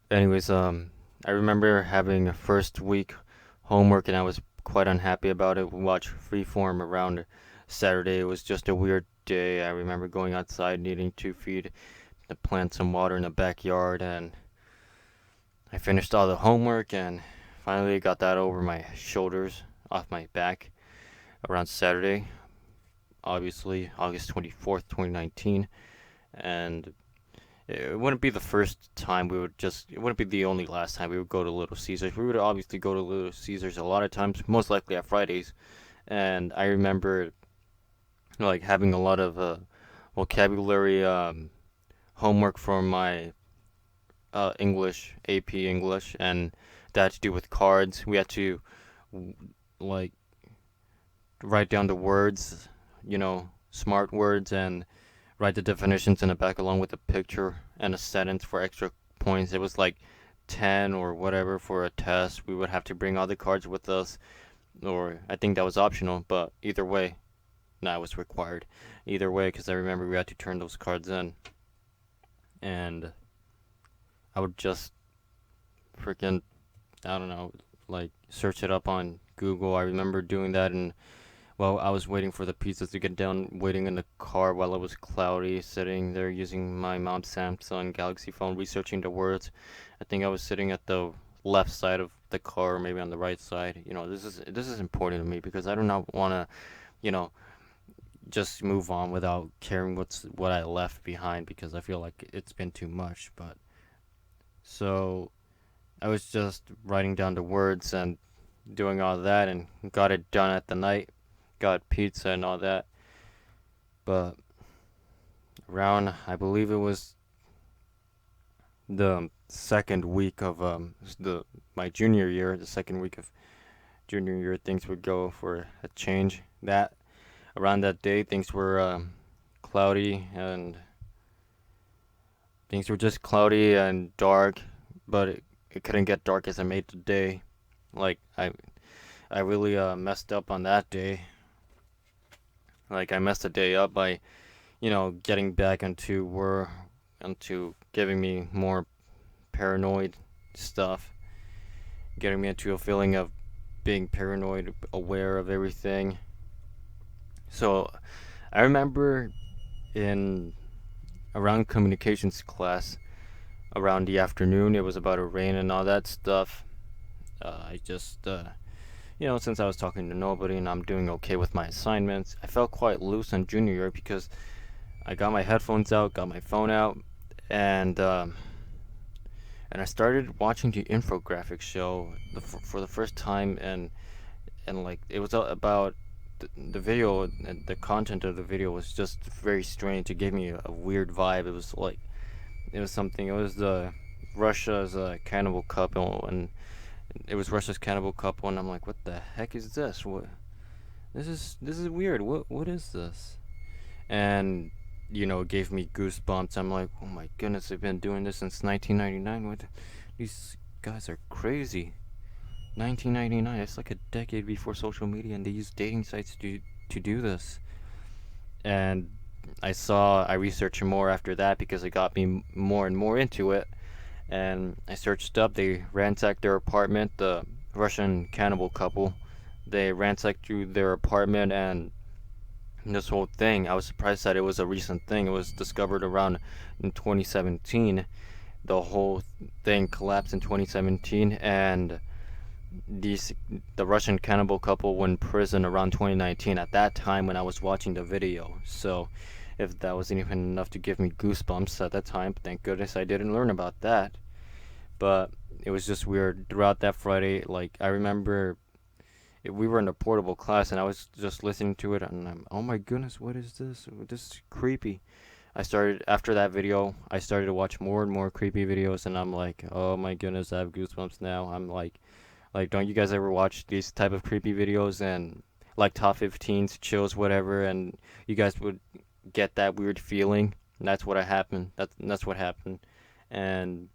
Anyways, I remember having a first week homework and I was quite unhappy about it. We watched Freeform around Saturday. It was just a weird day. I remember going outside needing to feed the plants some water in the backyard, and I finished all the homework and finally got that over my shoulders, off my back around Saturday, obviously August 24th, 2019. And it wouldn't be the first time we would just, it wouldn't be the only last time we would go to Little Caesars. We would obviously go to Little Caesars a lot of times, most likely at Fridays. And I remember like having a lot of vocabulary homework for my English, AP English, and that had to do with cards. We had to like write down the words, smart words, and write the definitions in the back along with a picture and a sentence for extra points. It was like 10 or whatever for a test. We would have to bring all the cards with us, or I think that was optional, but either way, no, it was required. Either way, because I remember we had to turn those cards in, and I would just freaking, I don't know, like search it up on Google. I remember doing that, and well, I was waiting for the pizzas to get done, waiting in the car while it was cloudy, sitting there using my mom's Samsung Galaxy phone, researching the words. I think I was sitting at the left side of the car, or maybe on the right side. This is important to me because I do not want to, you know, just move on without caring what I left behind because I feel like it's been too much. But so I was just writing down the words and doing all that and got it done at the night. Got pizza and all that. But around, I believe it was the second week of the my junior year, the second week of junior year, things would go for a change. That around that day, things were cloudy and things were just cloudy and dark, but it couldn't get dark as I made the day. Like I really messed up on that day. Like I messed the day up by getting back into giving me more paranoid stuff, getting me into a feeling of being paranoid, aware of everything. So I remember in around communications class, around the afternoon, it was about to rain and all that stuff. I just, since I was talking to nobody and I'm doing okay with my assignments, I felt quite loose in junior year because I got my headphones out, got my phone out, and and I started watching the infographic show for the first time, and like it was about the video, and the content of the video was just very strange. It gave me a weird vibe. It was like it was something. It was the Russia's cannibal couple, and it was Russia's cannibal couple, and I'm like, what the heck is this? What this is weird. What is this? And it gave me goosebumps. I'm like, oh my goodness, they've been doing this since 1999. What? These guys are crazy. 1999. It's like a decade before social media, and they use dating sites to do this. And I researched more after that because it got me more and more into it. And I searched up. They ransacked their apartment. The Russian cannibal couple. They ransacked through their apartment and this whole thing. I was surprised that it was a recent thing. It was discovered around in 2017. The whole thing collapsed in 2017, and these the Russian cannibal couple were in prison around 2019. At that time, when I was watching the video, so if that wasn't even enough to give me goosebumps at that time, thank goodness I didn't learn about that. But it was just weird throughout that Friday. Like I remember we were in a portable class and I was just listening to it and oh my goodness, what is this? This is creepy. I started after that video. I started to watch more and more creepy videos, and I'm like, oh my goodness, I have goosebumps now. I'm like, don't you guys ever watch these type of creepy videos and like top 15s, chills, whatever, and you guys would get that weird feeling? And that's what happened. That's what happened, and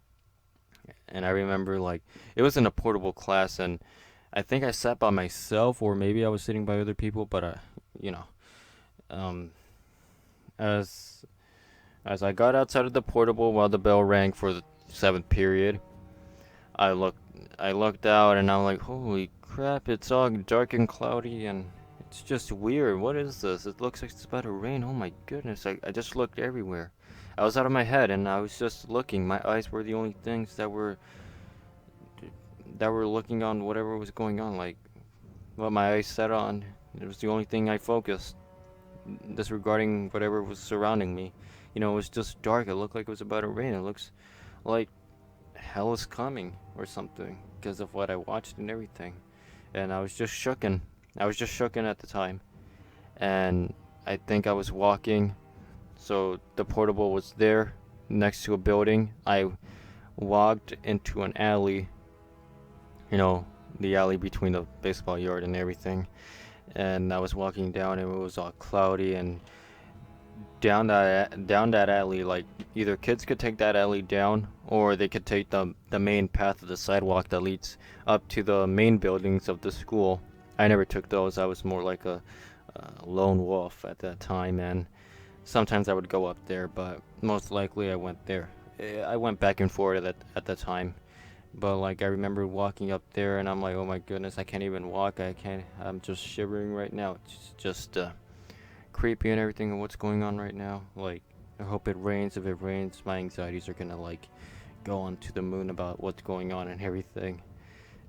I remember like it was in a portable class, and I think I sat by myself, or maybe I was sitting by other people, but you know, um, as I got outside of the portable while the bell rang for the seventh period, I looked I looked out and I'm like, holy crap, it's all dark and cloudy and it's just weird. What is this? It looks like it's about to rain. Oh my goodness. I just looked everywhere. I was out of my head and I was just looking. My eyes were the only things that were looking on whatever was going on, like what my eyes set on. It was the only thing I focused, disregarding whatever was surrounding me. It was just dark. It looked like it was about to rain. It looks like hell is coming or something because of what I watched and everything. And I was just shooken. I was just shooken at the time. And I think I was walking, so the portable was there next to a building. I walked into an alley, you know, the alley between the baseball yard and everything. And I was walking down and it was all cloudy and down that alley, like either kids could take that alley down or they could take the main path of the sidewalk that leads up to the main buildings of the school. I never took those. I was more like a lone wolf at that time, and sometimes I would go up there, but most likely I went there. I went back and forth at the time, but like I remember walking up there and I'm like, oh my goodness, I can't even walk. I'm just shivering right now. It's just creepy and everything and what's going on right now. Like, I hope it rains. If it rains, my anxieties are gonna like go on to the moon about what's going on and everything.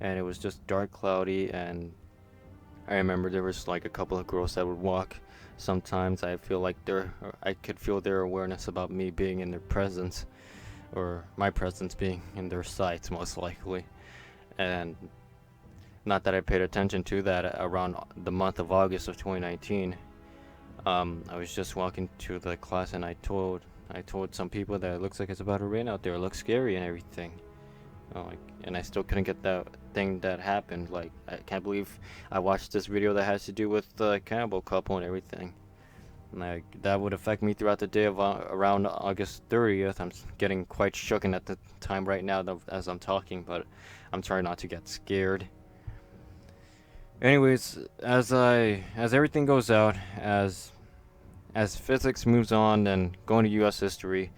And it was just dark, cloudy, and I remember there was like a couple of girls that would walk. Sometimes I feel like I could feel their awareness about me being in their presence, or my presence being in their sights, most likely. And not that I paid attention to that around the month of August of 2019. I was just walking to the class and I told some people that it looks like it's about to rain out there. It looks scary and everything. And I still couldn't get that thing that happened. Like, I can't believe I watched this video that has to do with the cannibal couple and everything. Like, that would affect me throughout the day of around August 30th. I'm getting quite shooken at the time right now as I'm talking, but I'm trying not to get scared. Anyways, as everything goes out, as physics moves on and going to U.S. history,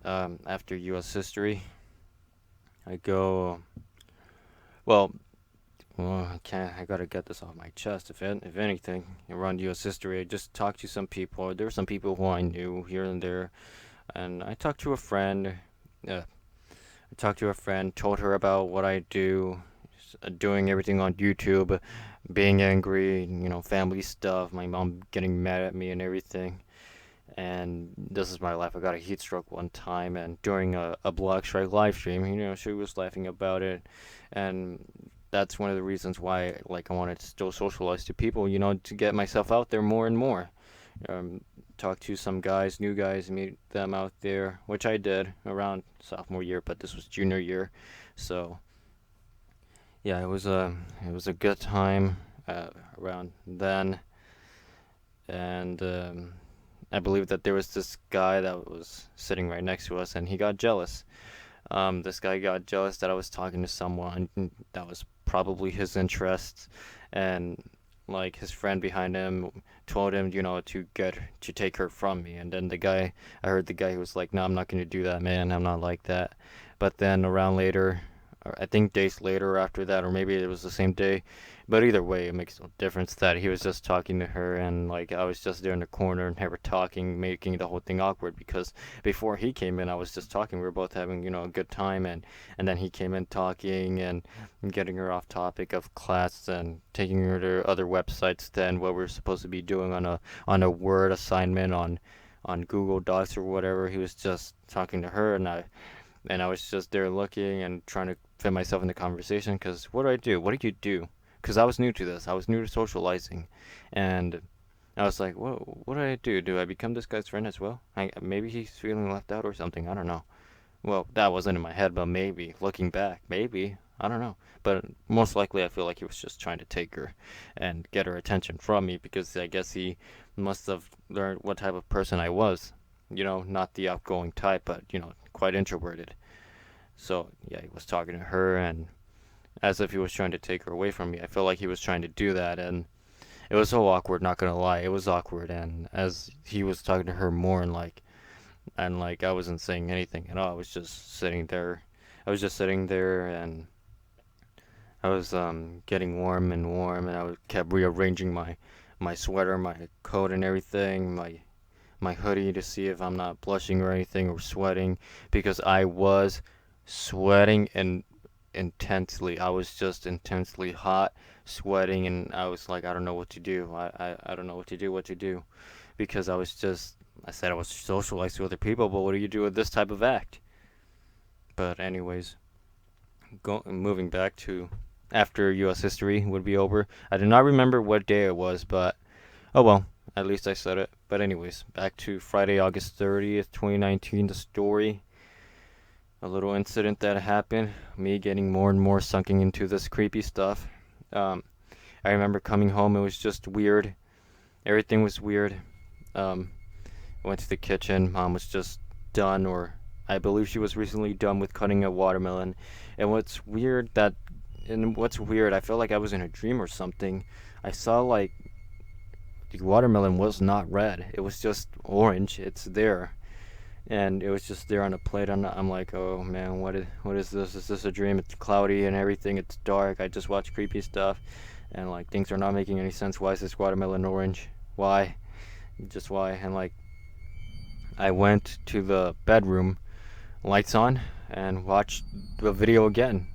after U.S. history, I go. Well, I can't. I gotta get this off my chest. If anything, around U.S. history, I just talked to some people. There were some people who I knew here and there, and I talked to a friend. I talked to a friend, told her about what I do, doing everything on YouTube, being angry, family stuff, my mom getting mad at me and everything. And this is my life. I got a heat stroke one time, and during a Block Strike live stream, she was laughing about it, and that's one of the reasons why, like, I wanted to still socialize to people, to get myself out there more and more. Um, Talk to some guys, new guys, meet them out there, which I did around sophomore year, but this was junior year, so yeah, it was a good time around then, and I believe that there was this guy that was sitting right next to us, and he got jealous. This guy got jealous that I was talking to someone that was probably his interest, and like his friend behind him told him, to take her from me. And then I heard the guy who was like, "No, I'm not going to do that, man. I'm not like that." But then around later, or I think days later after that, or maybe it was the same day, but either way, it makes no difference that he was just talking to her, and like I was just there in the corner and never talking, making the whole thing awkward because before he came in, I was just talking. We were both having, a good time, and then he came in talking and getting her off topic of class and taking her to other websites than what we were supposed to be doing on a Word assignment on Google Docs or whatever. He was just talking to her, and I was just there looking and trying to fit myself in the conversation. Because what do I do? What do you do? Because I was new to this. I was new to socializing, and I was like, what do I do? Do I become this guy's friend as well? Maybe he's feeling left out or something. I don't know. Well, that wasn't in my head, but maybe looking back, maybe I don't know. But most likely, I feel like he was just trying to take her and get her attention from me because I guess he must have learned what type of person I was. Not the outgoing type, but quite introverted. So yeah, he was talking to her, and as if he was trying to take her away from me. I feel like he was trying to do that, and it was so awkward. Not gonna lie, it was awkward. And as he was talking to her more, and like I wasn't saying anything at all. I was just sitting there, I was just sitting there and I was getting warm and warm, and kept rearranging my sweater, my coat, and everything, my hoodie to see if I'm not blushing or anything or sweating because I was sweating and intensely. I was just intensely hot, sweating, and I was like, I don't know what to do. I don't know what to do because I said I was socialized to other people, but what do you do with this type of act? But anyways, moving back to after U.S. history would be over. I do not remember what day it was, but oh well, at least I said it. But anyways, back to Friday, August 30th, 2019, the story. A little incident that happened, me getting more and more sunken into this creepy stuff. Um, I remember coming home, it was just weird. Everything was weird. Um, I went to the kitchen, mom was just done, or I believe she was recently done with cutting a watermelon. And what's weird, I felt like I was in a dream or something. I saw like the watermelon was not red. It was just orange. It's there. And it was just there on a plate. I'm like, oh man, what is this? Is this a dream? It's cloudy and everything. It's dark. I just watch creepy stuff, and like things are not making any sense. Why is this watermelon orange? Why? Just why? And like, I went to the bedroom, lights on, and watched the video again.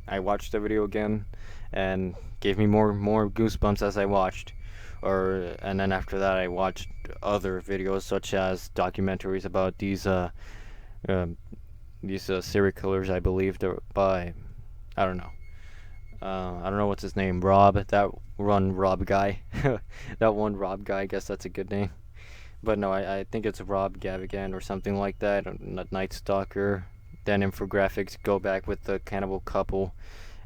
I watched the video again, and gave me more goosebumps as I watched. And then after that, I watched other videos such as documentaries about um, these serial killers. I believe they're by I don't know. I don't know what's his name. Rob. Rob guy. That one Rob guy. I guess that's a good name. But no, I think it's Rob Gavigan or something like that. Night Stalker. Then infographics go back with the cannibal couple,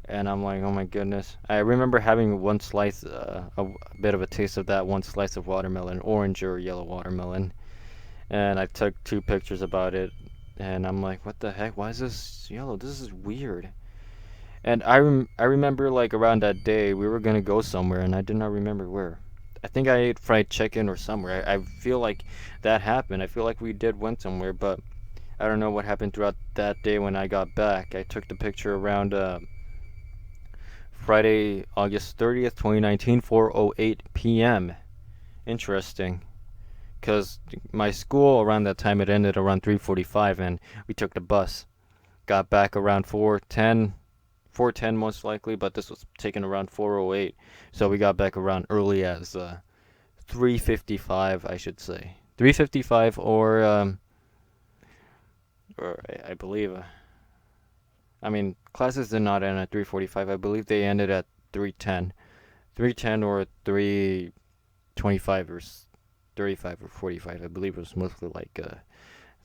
and I'm like, oh my goodness. I remember having one slice, a bit of a taste of that one slice of watermelon, orange or yellow watermelon, and I took two pictures about it, and I'm like, what the heck? Why is this yellow? This is weird. And I remember like around that day we were gonna go somewhere, and I did not remember where. I think I ate fried chicken or somewhere. I feel like that happened. I feel like we did went somewhere, but I don't know what happened throughout that day when I got back. I took the picture around Friday, August 30th, 2019, 4:08 p.m. Interesting, because my school around that time it ended around 3:45, and we took the bus. Got back around 4:10, 4:10 most likely, but this was taken around 4:08, so we got back around early as 3:55, I should say. 3:55 or I believe. I mean, classes did not end at 3:45. I believe they ended at 3:10. 3:10 or 3:25 or 35 or 45. I believe it was mostly like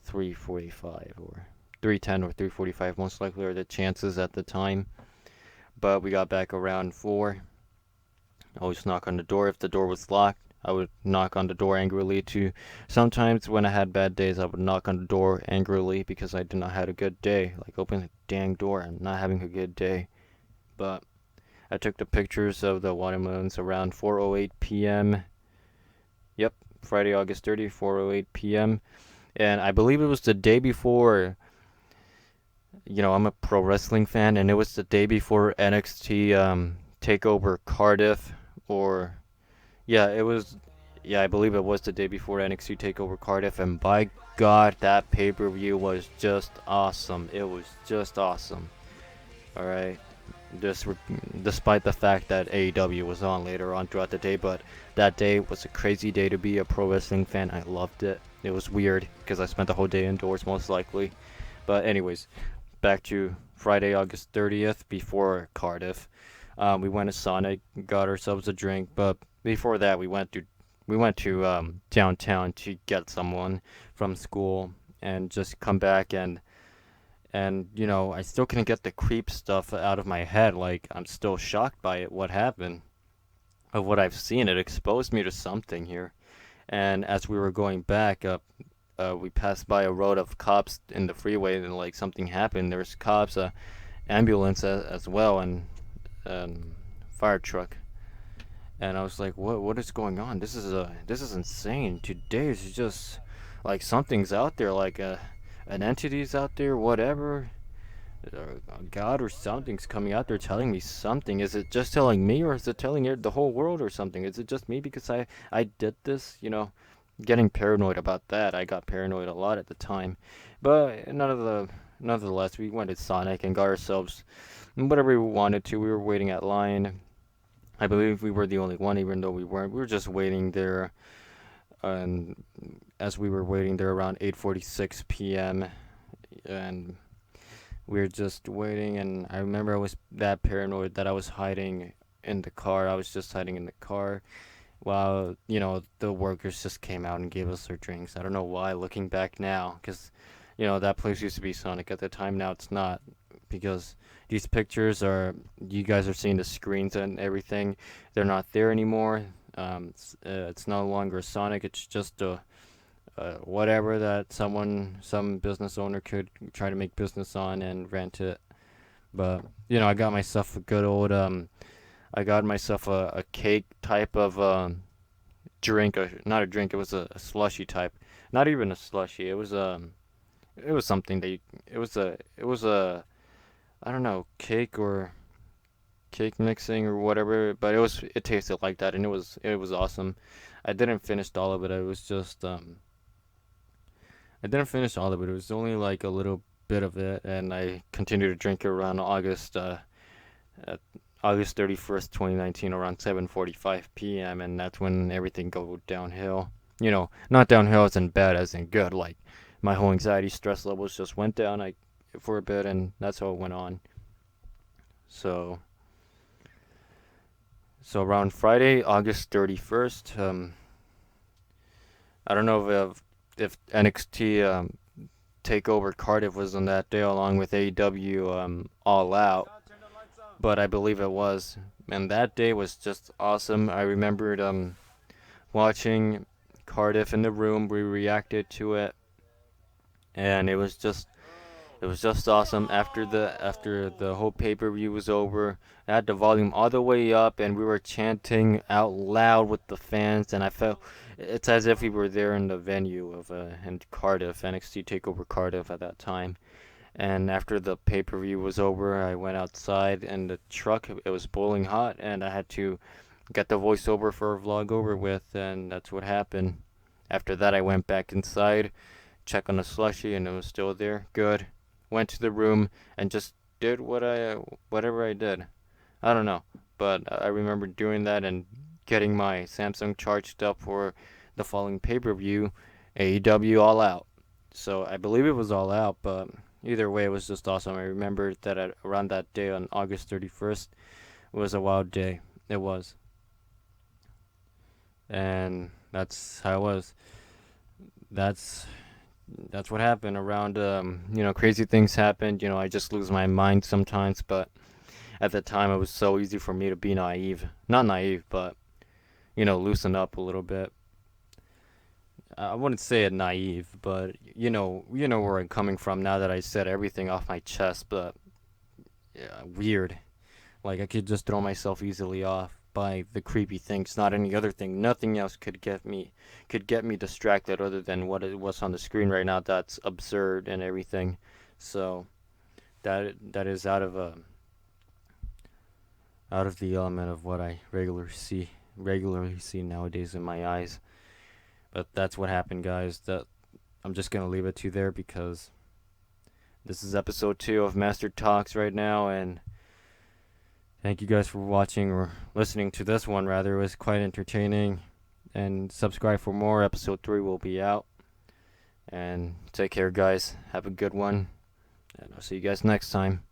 3:45 or 3:10 or 3:45 most likely are the chances at the time. But we got back around 4. Always knock on the door. If the door was locked, I would knock on the door angrily too. Sometimes when I had bad days, I would knock on the door angrily because I did not have a good day. Like, open the dang door. I'm not having a good day. But I took the pictures of the watermelons around 4:08 p.m. Yep, Friday, August 30th, 4:08 p.m. And I believe it was the day before. I'm a pro wrestling fan, and it was the day before NXT Takeover Cardiff, or yeah, it was. Yeah, I believe it was the day before NXT Takeover Cardiff, and by God, that pay-per-view was just awesome. It was just awesome. All right, just despite the fact that AEW was on later on throughout the day, but that day was a crazy day to be a pro wrestling fan. I loved it. It was weird because I spent the whole day indoors most likely. But anyways, back to Friday, August 30th, before Cardiff. We went to Sonic, got ourselves a drink, but before that, we went to downtown to get someone from school and just come back and I still couldn't get the creep stuff out of my head. Like, I'm still shocked by it. What happened? Of what I've seen, it exposed me to something here. And as we were going back up, we passed by a road of cops in the freeway, and like something happened. There's cops, ambulance as well, and fire truck. And I was like, what is going on? This is insane. Today is just like something's out there, like an entity's out there, whatever. God or something's coming out there telling me something. Is it just telling me, or is it telling the whole world or something? Is it just me because I did this? Getting paranoid about that. I got paranoid a lot at the time, but nonetheless, we went to Sonic and got ourselves whatever we wanted to. We were waiting at line. I believe we were the only one, even though we weren't. We were just waiting there, and as we were waiting there around 8:46 p.m. and we were just waiting, and I remember I was that paranoid that I was hiding in the car. I was just hiding in the car while, the workers just came out and gave us their drinks. I don't know why, looking back now, because, that place used to be Sonic at the time. Now it's not, because these pictures you guys are seeing the screens and everything. They're not there anymore. It's no longer Sonic. It's just a whatever that some business owner could try to make business on and rent it. But I got myself a good old I got myself a cake type of drink, not a drink. It was a slushy type, not even a slushy. It was something that it was a I don't know, cake or cake mixing or whatever. But it tasted like that, and it was awesome. I didn't finish all of it. I didn't finish all of it. It was only like a little bit of it, and I continued to drink it around at August 31st, 2019, around 7:45 p.m., and that's when everything go downhill. Not downhill as in bad, as in good. Like my whole anxiety, stress levels just went down for a bit, and that's how it went on. So, so around Friday, August 31st, I don't know if NXT Takeover Cardiff was on that day along with AEW All Out, but I believe it was. And that day was just awesome. I remembered watching Cardiff in the room. We reacted to it, and it was just awesome. After the whole pay-per-view was over, I had the volume all the way up, and we were chanting out loud with the fans, and I felt it's as if we were there in the venue of in Cardiff, NXT Takeover Cardiff at that time. And after the pay-per-view was over, I went outside in the truck. It was boiling hot, and I had to get the voiceover for a vlog over with, and that's what happened. After that, I went back inside, checked on the slushie, and it was still there. Good. Went to the room and just did whatever I did. I don't know, but I remember doing that and getting my Samsung charged up for the following pay-per-view, AEW All Out. So I believe it was All Out, but either way, it was just awesome. I remember that around that day on August 31st was a wild day. It was. And that's how it was. That's that's what happened around crazy things happened. I just lose my mind sometimes, but at the time it was so easy for me to be naive. Not naive, but loosen up a little bit. I wouldn't say it naive, but you know where I'm coming from now that I said everything off my chest, but yeah, weird. Like I could just throw myself easily off by the creepy things, not any other thing. Nothing else could get me distracted other than what it was on the screen right now. That's absurd and everything. So that is out of the element of what I regularly see nowadays in my eyes. But that's what happened, guys. That I'm just gonna leave it to there because this is episode 2 of Master Talks right now, and thank you guys for watching or listening to this one. Rather, it was quite entertaining. And subscribe for more. Episode 3 will be out. And take care, guys. Have a good one, and I'll see you guys next time.